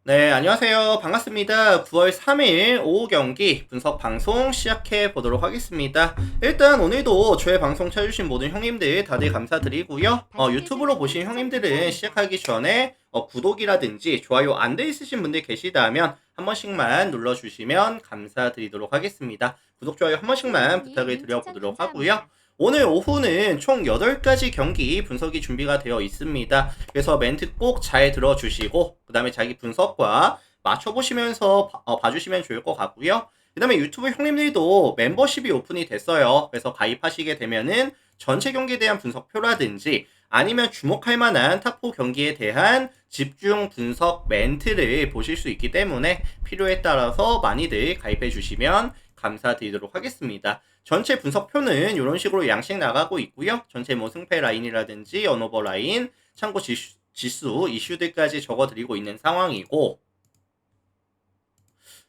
네, 안녕하세요. 반갑습니다. 9월 3일 오후 경기 분석 방송 시작해 보도록 하겠습니다. 일단 오늘도 저의 방송 찾아주신 모든 형님들 다들 감사드리고요. 유튜브로 보신 형님들은 시작하기 전에 구독이라든지 좋아요 안 돼 있으신 분들 계시다면 한 번씩만 눌러주시면 감사드리도록 하겠습니다. 구독, 좋아요 한 번씩만 부탁을 드려보도록 하고요. 오늘 오후는 총 8가지 경기 분석이 준비가 되어 있습니다. 그래서 멘트 꼭 잘 들어주시고 그 다음에 자기 분석과 맞춰보시면서 봐주시면 좋을 것 같고요. 그 다음에 유튜브 형님들도 멤버십이 오픈이 됐어요. 그래서 가입하시게 되면은 전체 경기에 대한 분석표라든지 아니면 주목할 만한 탑4 경기에 대한 집중 분석 멘트를 보실 수 있기 때문에 필요에 따라서 많이들 가입해 주시면 감사드리도록 하겠습니다. 전체 분석표는 이런 식으로 양식 나가고 있고요. 전체 뭐 승패 라인이라든지 언오버 라인, 참고 지수, 이슈들까지 적어드리고 있는 상황이고,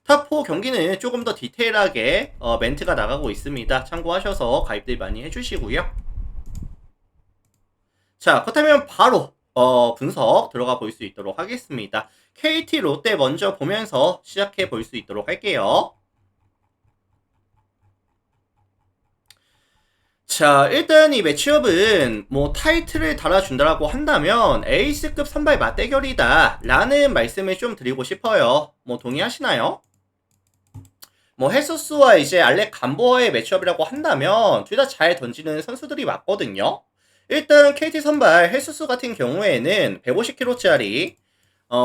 탑4 경기는 조금 더 디테일하게 멘트가 나가고 있습니다. 참고하셔서 가입들 많이 해주시고요. 자, 그렇다면 바로 분석 들어가 볼 수 있도록 하겠습니다. KT 롯데 먼저 보면서 시작해 볼 수 있도록 할게요. 자, 일단 이 매치업은 뭐 타이틀을 달아준다라고 한다면 에이스급 선발 맞대결이다 라는 말씀을 좀 드리고 싶어요. 뭐 동의하시나요? 뭐 헤소스와 이제 알렉 감보어의 매치업이라고 한다면 둘 다 잘 던지는 선수들이 맞거든요. 일단 KT 선발 헤소스 같은 경우에는 150kg짜리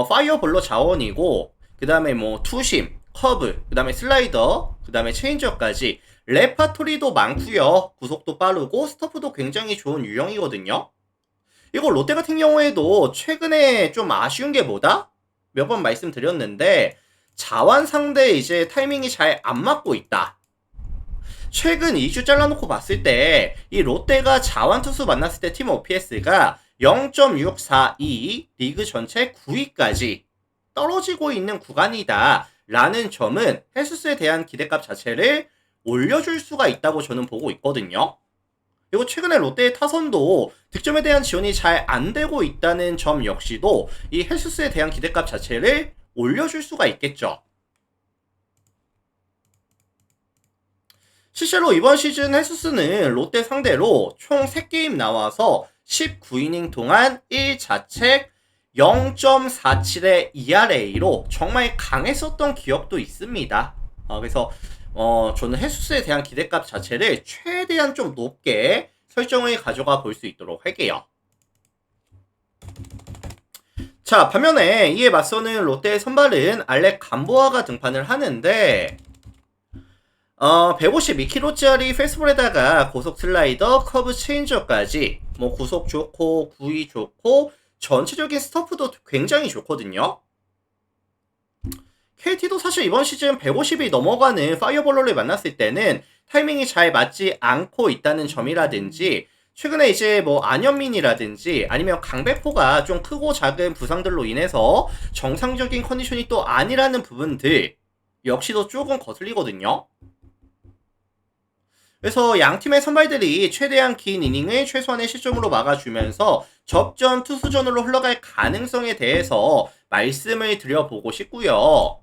파이어볼로 자원이고, 그 다음에 뭐 투심, 커브, 그 다음에 슬라이더, 그 다음에 체인지업까지 레파토리도 많고요. 구속도 빠르고 스토프도 굉장히 좋은 유형이거든요. 이거 롯데 같은 경우에도 최근에 좀 아쉬운 게 뭐다? 몇 번 말씀드렸는데 자완 상대 이제 타이밍이 잘 안 맞고 있다. 최근 2주 잘라놓고 봤을 때 이 롯데가 자완 투수 만났을 때 팀 OPS가 0.642 리그 전체 9위까지 떨어지고 있는 구간이다 라는 점은 헤수스에 대한 기대값 자체를 올려줄 수가 있다고 저는 보고 있거든요. 그리고 최근에 롯데의 타선도 득점에 대한 지원이 잘 안 되고 있다는 점 역시도 이 헤수스에 대한 기대값 자체를 올려줄 수가 있겠죠. 실제로 이번 시즌 헤수스는 롯데 상대로 총 3게임 나와서 19이닝 동안 1자책 0.47의 ERA로 정말 강했었던 기억도 있습니다. 그래서 저는 헤수스에 대한 기대값 자체를 최대한 좀 높게 설정을 가져가 볼 수 있도록 할게요. 자, 반면에 이에 맞서는 롯데의 선발은 알렉 감보아가 등판을 하는데 152kg짜리 페스볼에다가 고속 슬라이더, 커브 체인저까지 뭐 구속 좋고 구위 좋고 전체적인 스토프도 굉장히 좋거든요. KT도 사실 이번 시즌 150이 넘어가는 파이어볼러를 만났을 때는 타이밍이 잘 맞지 않고 있다는 점이라든지 최근에 이제 뭐 안현민이라든지 아니면 강백호가 좀 크고 작은 부상들로 인해서 정상적인 컨디션이 또 아니라는 부분들 역시도 조금 거슬리거든요. 그래서 양 팀의 선발들이 최대한 긴 이닝을 최소한의 시점으로 막아주면서 접전 투수전으로 흘러갈 가능성에 대해서 말씀을 드려보고 싶고요.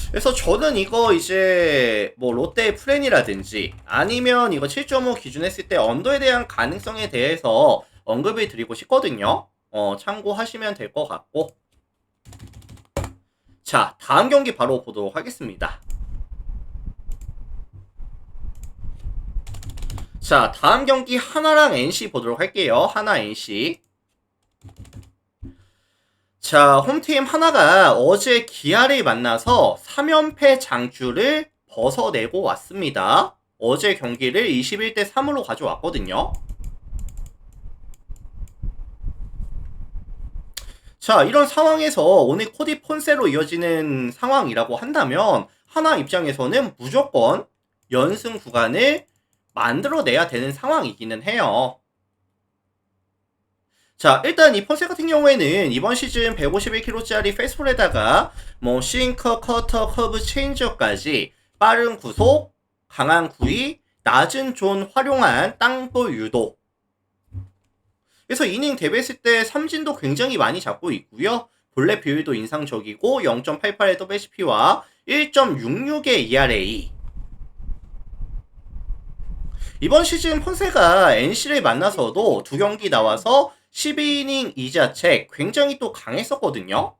그래서 저는 이거 이제 뭐 롯데의 플랜이라든지 아니면 이거 7.5 기준 했을 때 언더에 대한 가능성에 대해서 언급을 드리고 싶거든요. 참고하시면 될 것 같고. 자, 다음 경기 바로 보도록 하겠습니다. 자, 다음 경기 하나랑 NC 보도록 할게요. 하나 NC. 자, 홈팀 하나가 어제 기아를 만나서 3연패 장주를 벗어내고 왔습니다. 어제 경기를 21대 3으로 가져왔거든요. 자, 이런 상황에서 오늘 코디 폰세로 이어지는 상황이라고 한다면 하나 입장에서는 무조건 연승 구간을 만들어내야 되는 상황이기는 해요. 자, 일단 이 폰세 같은 경우에는 이번 시즌 151kg짜리 페이스볼에다가 뭐 싱커, 커터, 커브, 체인지업까지 빠른 구속, 강한 구위, 낮은 존 활용한 땅볼 유도, 그래서 이닝 대비했을 때 삼진도 굉장히 많이 잡고 있고요. 볼넷 비율도 인상적이고 0.88의 WHP와 1.66의 ERA. 이번 시즌 폰세가 NC를 만나서도 두 경기 나와서 12이닝 2자책 굉장히 또 강했었거든요.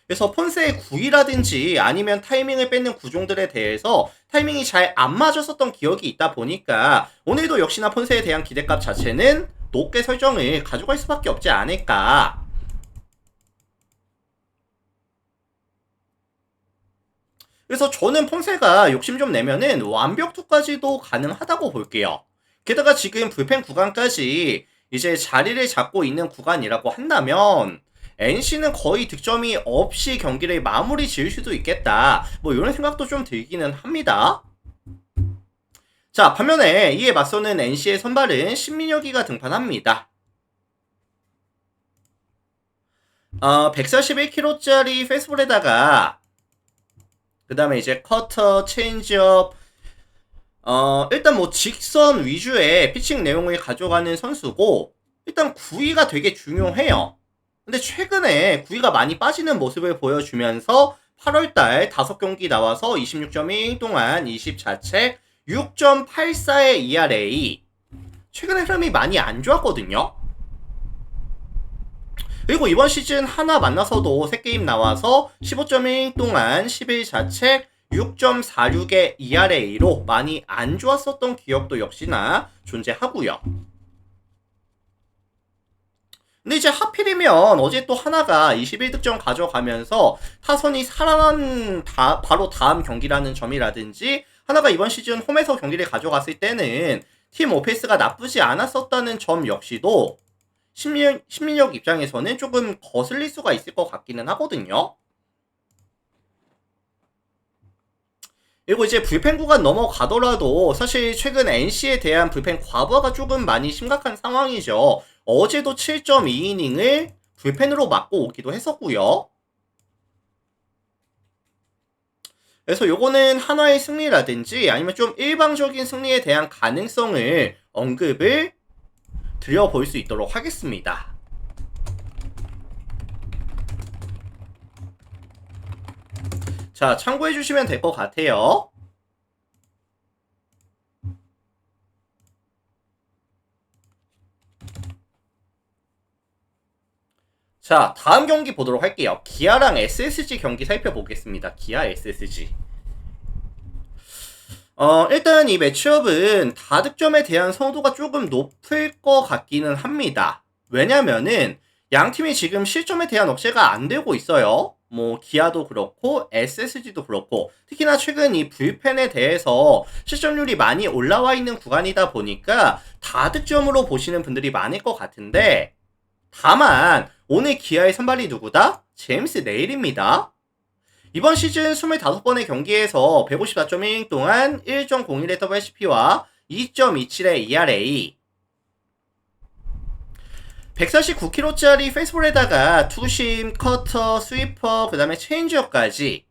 그래서 폰세의 구위라든지 아니면 타이밍을 뺏는 구종들에 대해서 타이밍이 잘 안 맞았었던 기억이 있다 보니까 오늘도 역시나 폰세에 대한 기대값 자체는 높게 설정을 가져갈 수밖에 없지 않을까. 그래서 저는 폰세가 욕심 좀 내면은 완벽투까지도 가능하다고 볼게요. 게다가 지금 불펜 구간까지 이제 자리를 잡고 있는 구간이라고 한다면 NC는 거의 득점이 없이 경기를 마무리 지을 수도 있겠다. 뭐 이런 생각도 좀 들기는 합니다. 자, 반면에 이에 맞서는 NC의 선발은 신민혁이가 등판합니다. 141kg짜리 페이스볼에다가 그 다음에 이제 커터, 체인지업, 일단 뭐 직선 위주의 피칭 내용을 가져가는 선수고, 일단 구위가 되게 중요해요. 근데 최근에 구위가 많이 빠지는 모습을 보여주면서 8월달 5경기 나와서 26.1 동안 24채 6.84의 ERA. 최근에 흐름이 많이 안 좋았거든요. 그리고 이번 시즌 하나 만나서도 3게임 나와서 15.1 동안 11자책 6.46의 ERA로 많이 안 좋았었던 기억도 역시나 존재하고요. 근데 이제 하필이면 어제 또 하나가 21득점 가져가면서 타선이 살아난 바로 다음 경기라는 점이라든지 하나가 이번 시즌 홈에서 경기를 가져갔을 때는 팀 오페스가 나쁘지 않았었다는 점 역시도 신민혁 입장에서는 조금 거슬릴 수가 있을 것 같기는 하거든요. 그리고 이제 불펜 구간 넘어가더라도 사실 최근 NC에 대한 불펜 과부하가 조금 많이 심각한 상황이죠. 어제도 7.2이닝을 불펜으로 맞고 오기도 했었고요. 그래서 요거는 한화의 승리라든지 아니면 좀 일방적인 승리에 대한 가능성을 언급을 드려볼 수 있도록 하겠습니다. 자, 참고해 주시면 될 것 같아요. 자, 다음 경기 보도록 할게요. 기아랑 SSG 경기 살펴보겠습니다. 기아 SSG. 일단 이 매치업은 다득점에 대한 선호도가 조금 높을 것 같기는 합니다. 왜냐면은 양팀이 지금 실점에 대한 억제가 안 되고 있어요. 뭐 기아도 그렇고 SSG도 그렇고 특히나 최근 이 불펜에 대해서 실점률이 많이 올라와 있는 구간이다 보니까 다득점으로 보시는 분들이 많을 것 같은데, 다만 오늘 기아의 선발이 누구다? 제임스 네일입니다. 이번 시즌 25번의 경기에서 154.1이닝 동안 1.01의 WHP와 2.27의 ERA, 149kg짜리 페이스볼에다가 투심, 커터, 스위퍼, 그 다음에 체인지업까지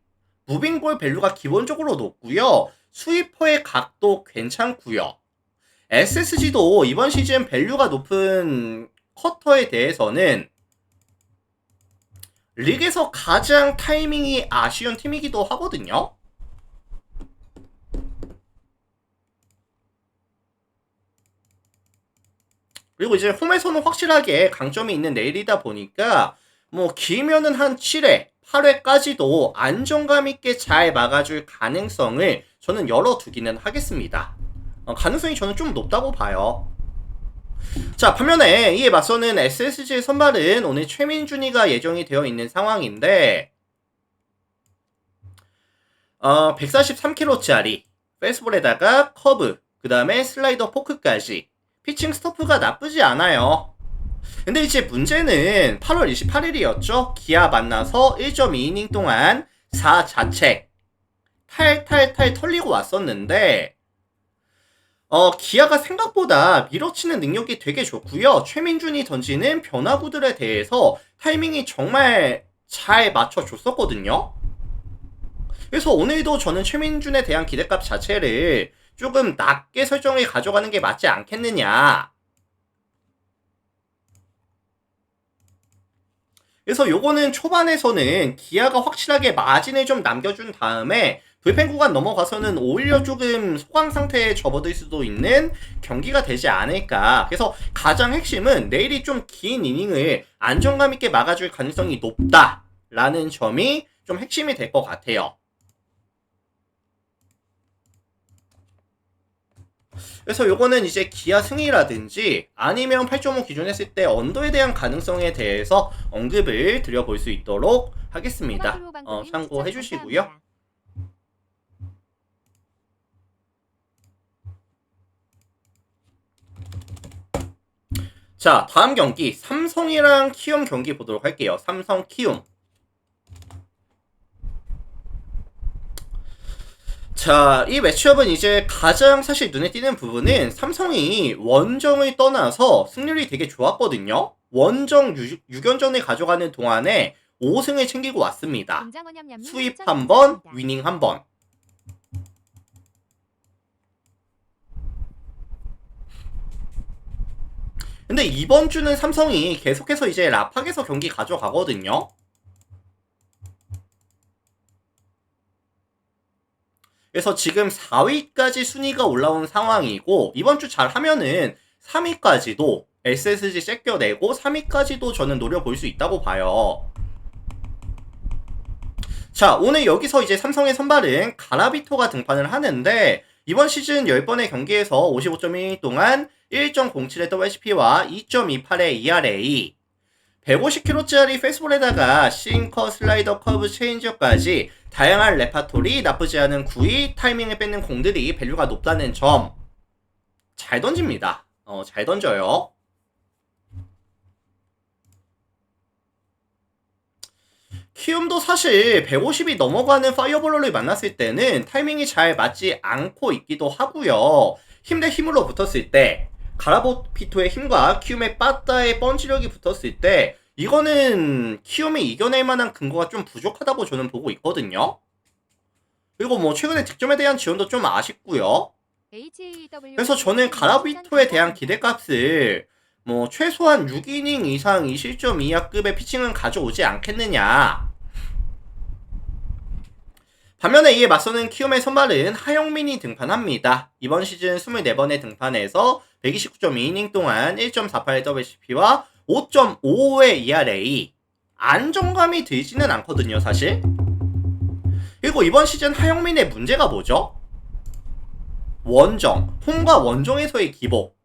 무빙볼 밸류가 기본적으로 높고요. 스위퍼의 각도 괜찮고요. SSG도 이번 시즌 밸류가 높은 커터에 대해서는 리그에서 가장 타이밍이 아쉬운 팀이기도 하거든요. 그리고 이제 홈에서는 확실하게 강점이 있는 내일이다 보니까 뭐 길면은 한 7회, 8회까지도 안정감 있게 잘 막아줄 가능성을 저는 열어두기는 하겠습니다. 가능성이 저는 좀 높다고 봐요. 자, 반면에 이에 맞서는 SSG의 선발은 오늘 최민준이가 예정이 되어 있는 상황인데, 143kg짜리 페이스볼에다가 커브, 그 다음에 슬라이더 포크까지 피칭 스토프가 나쁘지 않아요. 근데 이제 문제는 8월 28일이었죠. 기아 만나서 1.2이닝 동안 4자책 탈탈탈 털리고 왔었는데, 기아가 생각보다 밀어치는 능력이 되게 좋고요. 최민준이 던지는 변화구들에 대해서 타이밍이 정말 잘 맞춰줬었거든요. 그래서 오늘도 저는 최민준에 대한 기대값 자체를 조금 낮게 설정을 가져가는 게 맞지 않겠느냐. 그래서 요거는 초반에서는 기아가 확실하게 마진을 좀 남겨준 다음에 불펜 구간 넘어가서는 오히려 조금 소강 상태에 접어들 수도 있는 경기가 되지 않을까. 그래서 가장 핵심은 내일이 좀 긴 이닝을 안정감 있게 막아줄 가능성이 높다라는 점이 좀 핵심이 될 것 같아요. 그래서 요거는 이제 기아 승리라든지 아니면 8.5 기준 했을 때 언더에 대한 가능성에 대해서 언급을 드려볼 수 있도록 하겠습니다. 참고해 주시고요. 자, 다음 경기 삼성이랑 키움 경기 보도록 할게요. 삼성 키움. 자, 이 매치업은 이제 가장 사실 눈에 띄는 부분은 삼성이 원정을 떠나서 승률이 되게 좋았거든요. 원정 6연전을 가져가는 동안에 5승을 챙기고 왔습니다. 수입 한 번, 위닝 한 번. 근데 이번 주는 삼성이 계속해서 이제 라팍에서 경기 가져가거든요. 그래서 지금 4위까지 순위가 올라온 상황이고 이번 주 잘하면은 3위까지도 SSG 째껴내고 3위까지도 저는 노려볼 수 있다고 봐요. 자, 오늘 여기서 이제 삼성의 선발은 가라비토가 등판을 하는데 이번 시즌 10번의 경기에서 55.1 동안 1.07의 WHP와 2.28의 ERA 150km짜리 페이스볼에다가 싱커, 슬라이더, 커브, 체인지업까지 다양한 레파토리, 나쁘지 않은 구위, 타이밍을 뺏는 공들이 밸류가 높다는 점. 잘 던집니다. 잘 던져요. 키움도 사실 150이 넘어가는 파이어볼러를 만났을 때는 타이밍이 잘 맞지 않고 있기도 하고요. 힘 대 힘으로 붙었을 때 가라비토의 힘과 키움의 빠따의 펀치력이 붙었을 때 이거는 키움이 이겨낼 만한 근거가 좀 부족하다고 저는 보고 있거든요. 그리고 뭐 최근에 득점에 대한 지원도 좀 아쉽고요. 그래서 저는 가라비토에 대한 기대값을 뭐 최소한 6이닝 이상 2실점 이하급의 피칭은 가져오지 않겠느냐. 반면에 이에 맞서는 키움의 선발은 하영민이 등판합니다. 이번 시즌 24번의 등판에서 129.2이닝 동안 1.48의 WHP와 5.55의 ERA. 안정감이 들지는 않거든요, 사실. 그리고 이번 시즌 하영민의 문제가 뭐죠? 원정, 홈과 원정에서의 기복.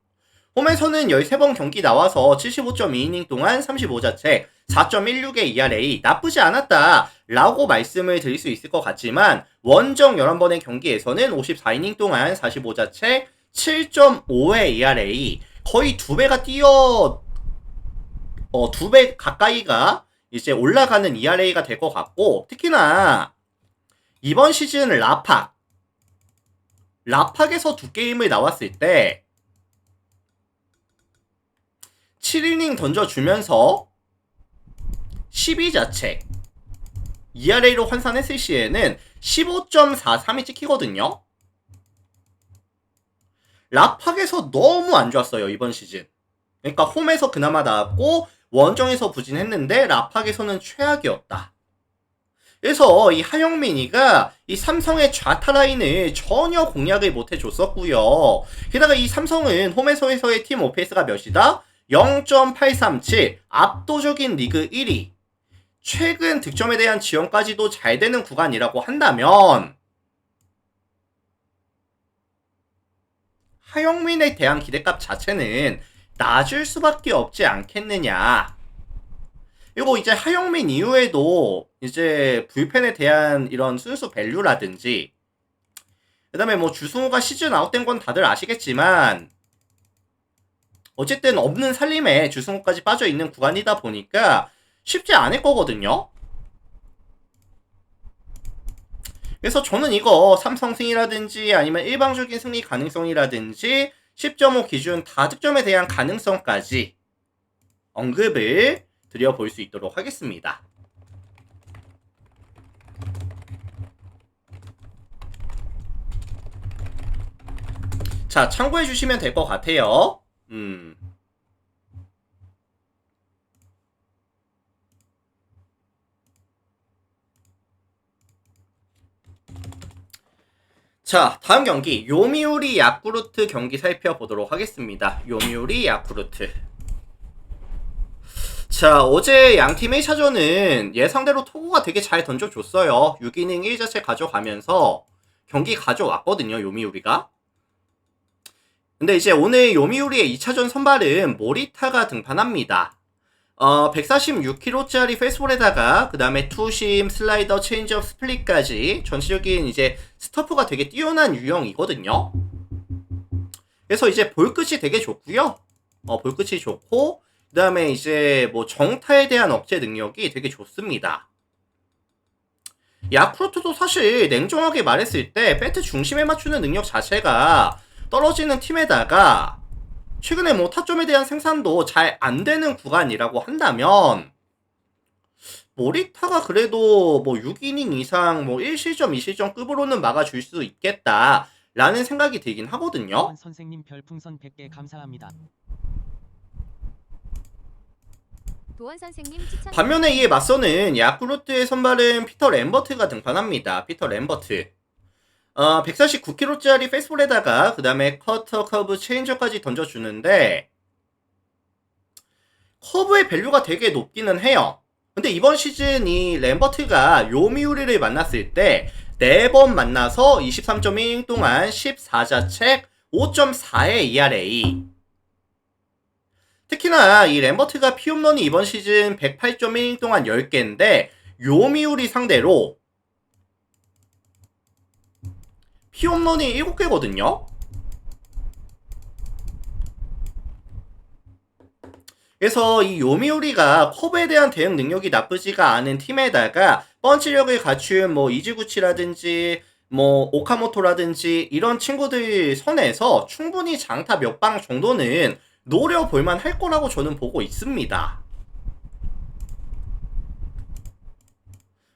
홈에서는 13번 경기 나와서 75.2이닝 동안 35자책, 4.16의 ERA 나쁘지 않았다 라고 말씀을 드릴 수 있을 것 같지만 원정 11번의 경기에서는 54이닝 동안 45자책, 7.5의 ERA 거의 2배가 뛰어 2배 가까이가 이제 올라가는 ERA가 될 것 같고 특히나 이번 시즌 라팍에서 두 게임을 나왔을 때 7이닝 던져주면서 12자책 ERA로 환산했을 시에는 15.43이 찍히거든요. 라팍에서 너무 안 좋았어요, 이번 시즌. 그러니까 홈에서 그나마 나왔고 원정에서 부진했는데 라팍에서는 최악이었다. 그래서 이 하영민이가 이 삼성의 좌타 라인을 전혀 공략을 못 해줬었고요. 게다가 이 삼성은 홈에서의 팀 오페이스가 몇이다? 0.837 압도적인 리그 1위. 최근 득점에 대한 지원까지도 잘 되는 구간이라고 한다면 하영민에 대한 기대값 자체는 낮을 수밖에 없지 않겠느냐. 그리고 이제 하영민 이후에도 이제 불펜에 대한 이런 순수 밸류라든지 그 다음에 뭐 주승우가 시즌 아웃된 건 다들 아시겠지만 어쨌든 없는 살림에 주승우까지 빠져있는 구간이다 보니까 쉽지 않을 거거든요. 그래서 저는 이거 삼성 승이라든지 아니면 일방적인 승리 가능성이라든지 10.5 기준 다득점에 대한 가능성까지 언급을 드려볼 수 있도록 하겠습니다. 자, 참고해 주시면 될 것 같아요. 자, 다음 경기 요미우리 야쿠르트 경기 살펴보도록 하겠습니다. 요미우리 야쿠르트. 자, 어제 양팀 1차전은 예상대로 토고가 되게 잘 던져줬어요. 6이닝 1자체 가져가면서 경기 가져왔거든요, 요미우리가. 근데 이제 오늘 요미우리의 2차전 선발은 모리타가 등판합니다. 146kg짜리 페이스볼에다가 그 다음에 투심, 슬라이더, 체인지업, 스플릿까지 전체적인 이제 스토프가 되게 뛰어난 유형이거든요. 그래서 이제 볼끝이 되게 좋고요. 볼끝이 좋고 그 다음에 이제 뭐 정타에 대한 억제 능력이 되게 좋습니다. 야쿠르트도 사실 냉정하게 말했을 때 배트 중심에 맞추는 능력 자체가 떨어지는 팀에다가 최근에 뭐 타점에 대한 생산도 잘 안 되는 구간이라고 한다면 모리타가 그래도 뭐 6이닝 이상 뭐 1실점, 2실점 급으로는 막아줄 수 있겠다 라는 생각이 들긴 하거든요. 선생님 별풍선 100개 감사합니다. 도원 선생님 추천. 반면에 이에 맞서는 야쿠르트의 선발은 피터 램버트가 등판합니다. 피터 램버트. 149kg짜리 페이스볼에다가 그 다음에 커터, 커브, 체인저까지 던져주는데 커브의 밸류가 되게 높기는 해요. 근데 이번 시즌 이 램버트가 요미우리를 만났을 때 4번 만나서 23.1이닝 동안 14자책 5.4의 ERA. 특히나 이 램버트가 피홈런이 이번 시즌 108.1이닝 동안 10개인데 요미우리 상대로 피홈런이 7개거든요. 그래서 이 요미우리가 커브에 대한 대응 능력이 나쁘지가 않은 팀에다가 펀치력을 갖춘 뭐 이즈구치라든지 뭐 오카모토라든지 이런 친구들 선에서 충분히 장타 몇 방 정도는 노려볼만 할 거라고 저는 보고 있습니다.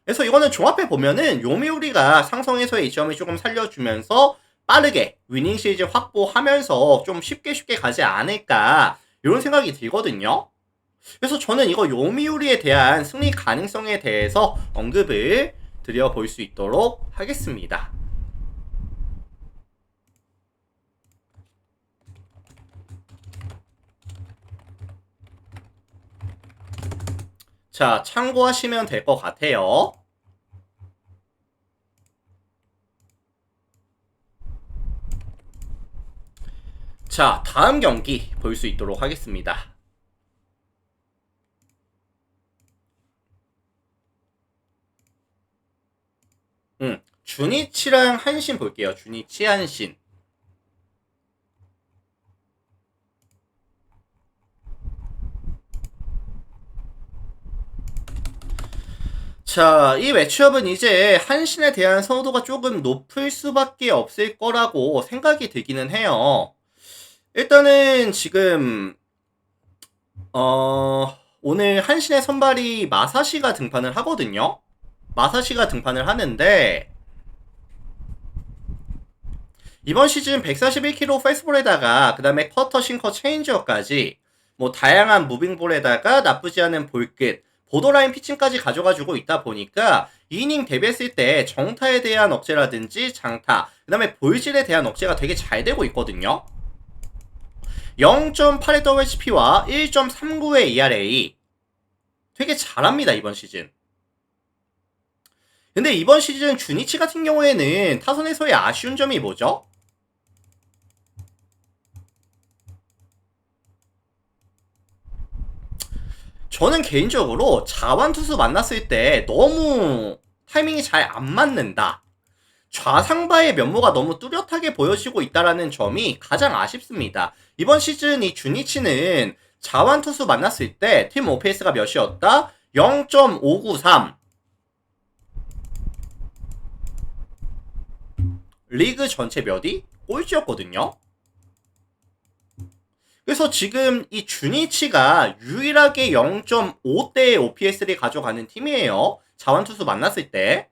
그래서 이거는 종합해 보면은 요미우리가 상성에서의 이점을 조금 살려주면서 빠르게 위닝 시리즈 확보하면서 좀 쉽게 가지 않을까 이런 생각이 들거든요. 그래서 저는 이거 요미우리에 대한 승리 가능성에 대해서 언급을 드려볼 수 있도록 하겠습니다. 자, 참고하시면 될 것 같아요. 자, 다음 경기 볼 수 있도록 하겠습니다. 주니치랑 한신 볼게요. 주니치, 한신. 자, 이 매치업은 이제 한신에 대한 선호도가 조금 높을 수밖에 없을 거라고 생각이 들기는 해요. 일단은 지금 오늘 한신의 선발이 마사시가 등판을 하거든요. 마사시가 등판을 하는데 이번 시즌 141kg 페이스볼에다가 그 다음에 커터, 싱커, 체인지어까지 뭐 다양한 무빙볼에다가 나쁘지 않은 볼끝, 보더라인 피칭까지 가져가지고 있다 보니까 2이닝 데뷔했을 때 정타에 대한 억제라든지 장타, 그 다음에 볼질에 대한 억제가 되게 잘 되고 있거든요. 0.8의 WHP와 1.39의 ERA 되게 잘합니다 이번 시즌. 근데 이번 시즌 주니치 같은 경우에는 타선에서의 아쉬운 점이 뭐죠? 저는 개인적으로 자완투수 만났을 때 너무 타이밍이 잘 안 맞는다. 좌상바의 면모가 너무 뚜렷하게 보여지고 있다는 점이 가장 아쉽습니다. 이번 시즌 이 주니치는 자완투수 만났을 때 팀 OPS가 몇이었다? 0.593. 리그 전체 몇이? 꼴찌였거든요. 그래서 지금 이 주니치가 유일하게 0.5대의 OPS를 가져가는 팀이에요. 자완투수 만났을 때.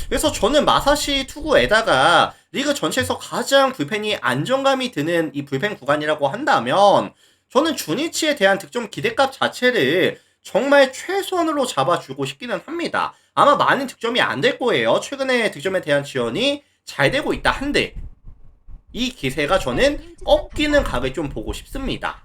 그래서 저는 마사시 투구에다가 리그 전체에서 가장 불펜이 안정감이 드는 이 불펜 구간이라고 한다면 저는 주니치에 대한 득점 기대값 자체를 정말 최선으로 잡아주고 싶기는 합니다. 아마 많은 득점이 안 될 거예요. 최근에 득점에 대한 지원이 잘 되고 있다 한들 이 기세가 저는 꺾이는 각을 좀 보고 싶습니다.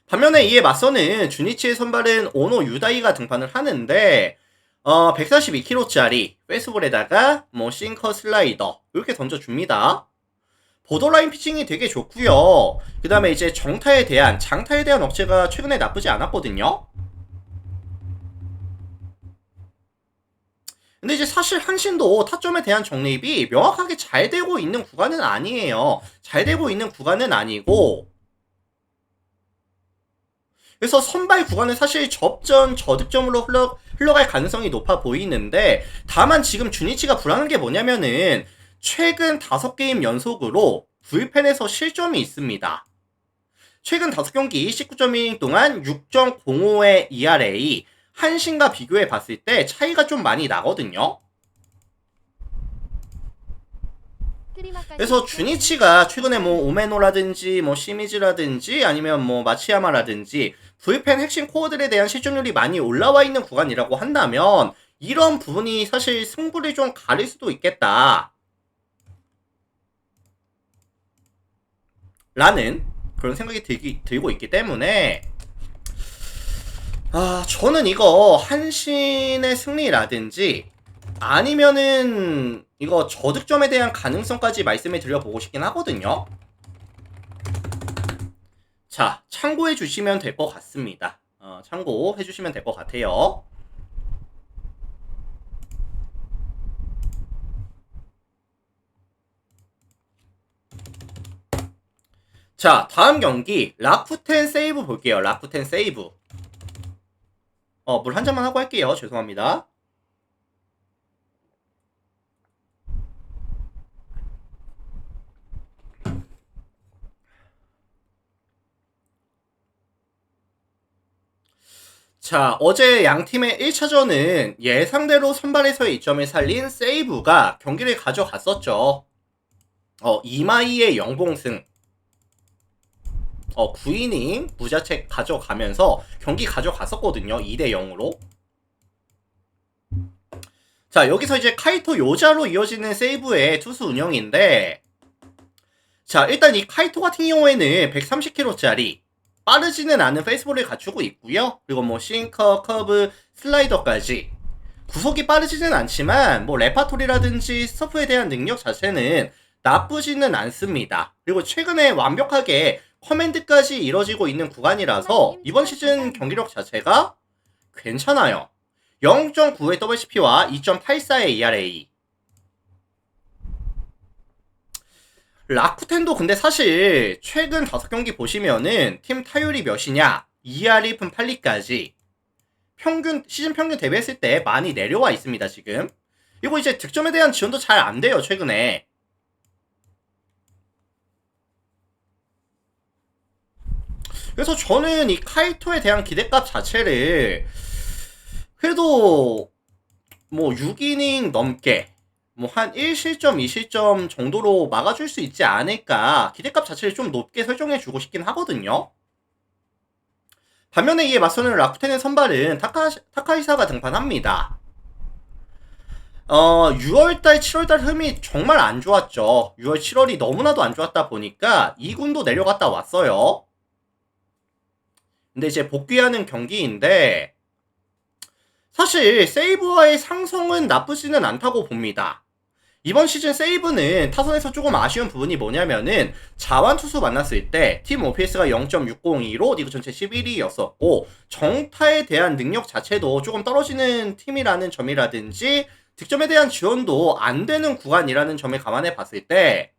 반면에 이에 맞서는 주니치의 선발은 오노 유다이가 등판을 하는데 142kg짜리 페이스볼에다가 뭐 싱커 슬라이더 이렇게 던져줍니다. 보더라인 피칭이 되게 좋고요. 그 다음에 이제 장타에 대한 억제가 최근에 나쁘지 않았거든요. 근데 이제 사실 한신도 타점에 대한 정립이 명확하게 잘 되고 있는 구간은 아니에요. 잘 되고 있는 구간은 아니고, 그래서 선발 구간은 사실 접전 저득점으로 흘러갈 가능성이 높아 보이는데, 다만 지금 주니치가 불안한 게 뭐냐면은 최근 5게임 연속으로 불펜에서 실점이 있습니다. 최근 5경기 19.1이닝 동안 6.05의 ERA, 한신과 비교해 봤을 때 차이가 좀 많이 나거든요. 그래서 주니치가 최근에 뭐 오메노라든지 뭐 시미즈라든지 아니면 뭐 마치야마라든지 불펜 핵심 코어들에 대한 실점률이 많이 올라와 있는 구간이라고 한다면 이런 부분이 사실 승부를 좀 가릴 수도 있겠다 라는 그런 생각이 들고 있기 때문에 저는 이거 한신의 승리라든지 아니면은 이거 저득점에 대한 가능성까지 말씀을 드려보고 싶긴 하거든요. 자, 참고해 주시면 될 것 같습니다. 참고해 주시면 될 것 같아요. 자, 다음 경기 라쿠텐 세이브 볼게요. 라쿠텐 세이브. 물 한 잔만 하고 할게요. 죄송합니다. 자, 어제 양팀의 1차전은 예상대로 선발에서의 이점을 살린 세이브가 경기를 가져갔었죠. 2마이의 영봉승 9이닝 무자책 가져가면서 경기 가져갔었거든요. 2대0으로. 자, 여기서 이제 카이토 요자로 이어지는 세이브의 투수 운영인데, 자, 일단 이 카이토 같은 경우에는 130kg짜리 빠르지는 않은 페이스볼을 갖추고 있고요. 그리고 뭐 싱커, 커브, 슬라이더까지 구속이 빠르지는 않지만 뭐 레파토리라든지 스토프에 대한 능력 자체는 나쁘지는 않습니다. 그리고 최근에 완벽하게 커맨드까지 이뤄지고 있는 구간이라서 이번 시즌 경기력 자체가 괜찮아요. 0.9의 WCP와 2.84의 ERA. 라쿠텐도 근데 사실 최근 5경기 보시면은 팀 타율이 몇이냐 2할 1푼 8리까지 시즌 평균 대비했을 때 많이 내려와 있습니다. 지금 이거 이제 득점에 대한 지원도 잘 안 돼요. 최근에. 그래서 저는 이 카이토에 대한 기대값 자체를 그래도 뭐 6이닝 넘게 뭐 한 1실점, 2실점 정도로 막아줄 수 있지 않을까 기대값 자체를 좀 높게 설정해주고 싶긴 하거든요. 반면에 이에 맞서는 라쿠텐의 선발은 타카히사가 등판합니다. 6월달, 7월달 흠이 정말 안 좋았죠. 6월, 7월이 너무나도 안 좋았다 보니까 2군도 내려갔다 왔어요. 근데 이제 복귀하는 경기인데 사실 세이브와의 상성은 나쁘지는 않다고 봅니다. 이번 시즌 세이브는 타선에서 조금 아쉬운 부분이 뭐냐면은 자완 투수 만났을 때 팀 OPS가 0.602로 리그 전체 11위였었고 정타에 대한 능력 자체도 조금 떨어지는 팀이라는 점이라든지 득점에 대한 지원도 안 되는 구간이라는 점을 감안해 봤을 때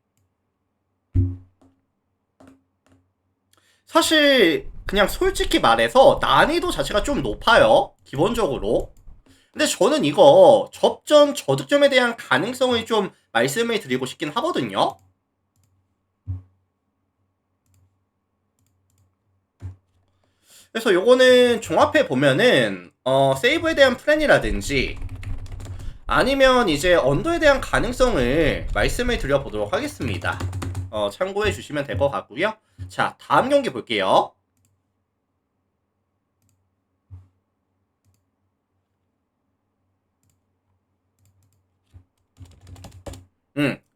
사실 그냥 솔직히 말해서 난이도 자체가 좀 높아요. 기본적으로. 근데 저는 이거 접전 저득점에 대한 가능성을 좀 말씀을 드리고 싶긴 하거든요. 그래서 요거는 종합해 보면은 세이브에 대한 플랜이라든지 아니면 이제 언더에 대한 가능성을 말씀을 드려보도록 하겠습니다. 참고해 주시면 될 것 같고요. 자, 다음 경기 볼게요.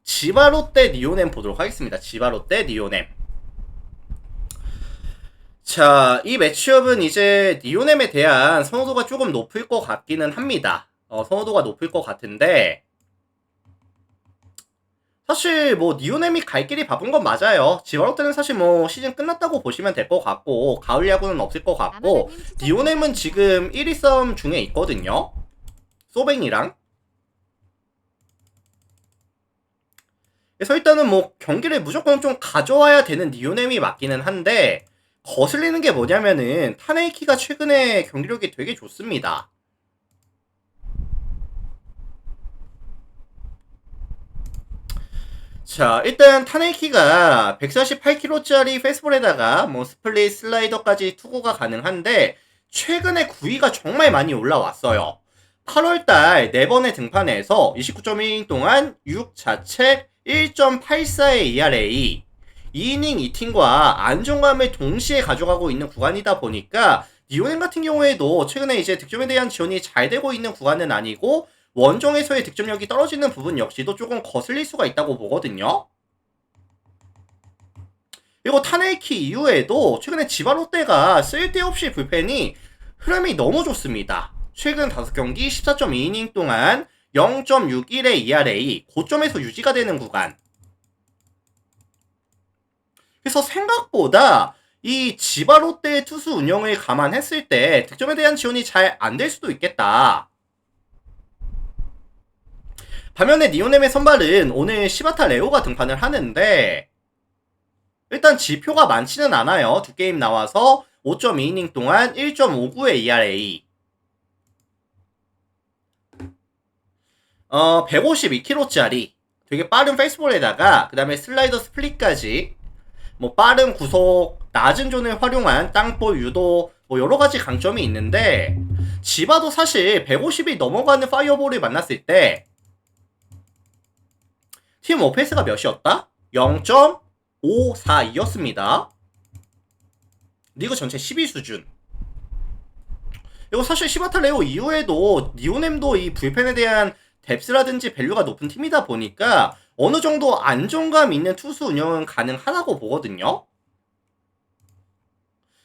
지바롯데 니오넴 보도록 하겠습니다. 지바롯데 니오넴. 자, 이 매치업은 이제 니오넴에 대한 선호도가 조금 높을 것 같기는 합니다. 선호도가 높을 것 같은데, 사실 뭐 니오넴이 갈 길이 바쁜 건 맞아요. 지바롯데는 사실 뭐 시즌 끝났다고 보시면 될 것 같고, 가을 야구는 없을 것 같고, 아마다님 추천 니오넴은 지금 1위 싸움 중에 있거든요. 소뱅이랑. 그래서 일단은 뭐 경기를 무조건 좀 가져와야 되는 니오넴이 맞기는 한데, 거슬리는 게 뭐냐면은 타네이키가 최근에 경기력이 되게 좋습니다. 자, 일단 타네이키가 148kg짜리 페스볼에다가 뭐 스플릿 슬라이더까지 투구가 가능한데 최근에 구위가 정말 많이 올라왔어요. 8월달 4번의 등판에서 29.1이닝 동안 6자책 1.84의 ERA 2이닝 2팀과 안정감을 동시에 가져가고 있는 구간이다 보니까 니오넴 같은 경우에도 최근에 이제 득점에 대한 지원이 잘 되고 있는 구간은 아니고 원정에서의 득점력이 떨어지는 부분 역시도 조금 거슬릴 수가 있다고 보거든요. 그리고 타네이키 이후에도 최근에 지바롯데가 쓸데없이 불펜이 흐름이 너무 좋습니다. 최근 5경기 14.2이닝 동안 0.61의 ERA 고점에서 유지가 되는 구간. 그래서 생각보다 이 지바롯데의 투수 운영을 감안했을 때 득점에 대한 지원이 잘 안 될 수도 있겠다. 반면에 니오넴의 선발은 오늘 시바타 레오가 등판을 하는데 일단 지표가 많지는 않아요. 2게임 나와서 5.2이닝 동안 1.59의 ERA 152kg짜리 되게 빠른 페이스볼에다가 그 다음에 슬라이더 스플릿까지 뭐 빠른 구속, 낮은 존을 활용한 땅볼 유도 뭐 여러가지 강점이 있는데 지바도 사실 150이 넘어가는 파이어볼을 만났을 때 팀 오페스가 몇이었다? 0.542였습니다. 리그 전체 10위 수준. 이거 사실 시바타 레오 이후에도 니오넴도 이 불펜에 대한 뎁스라든지 밸류가 높은 팀이다 보니까 어느 정도 안정감 있는 투수 운영은 가능하다고 보거든요.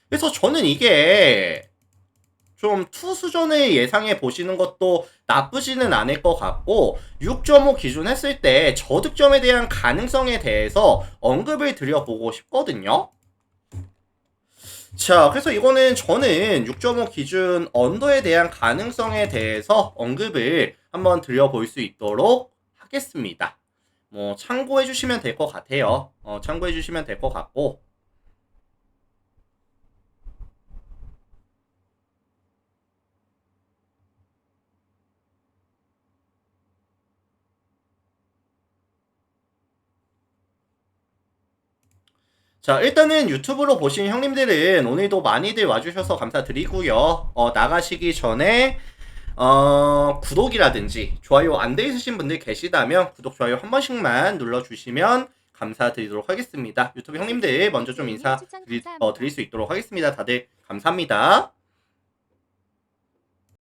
그래서 저는 이게 좀 투수전을 예상해 보시는 것도 나쁘지는 않을 것 같고 6.5 기준 했을 때 저득점에 대한 가능성에 대해서 언급을 드려보고 싶거든요. 자, 그래서 이거는 저는 6.5 기준 언더에 대한 가능성에 대해서 언급을 한번 드려볼 수 있도록 하겠습니다. 뭐 참고해 주시면 될 것 같아요. 참고해 주시면 될 것 같고 자, 일단은 유튜브로 보신 형님들은 오늘도 많이들 와주셔서 감사드리고요. 나가시기 전에 구독이라든지 좋아요 안 돼 있으신 분들 계시다면 구독, 좋아요 한 번씩만 눌러주시면 감사드리도록 하겠습니다. 유튜브 형님들 먼저 좀 인사 드릴 수 있도록 하겠습니다. 다들 감사합니다.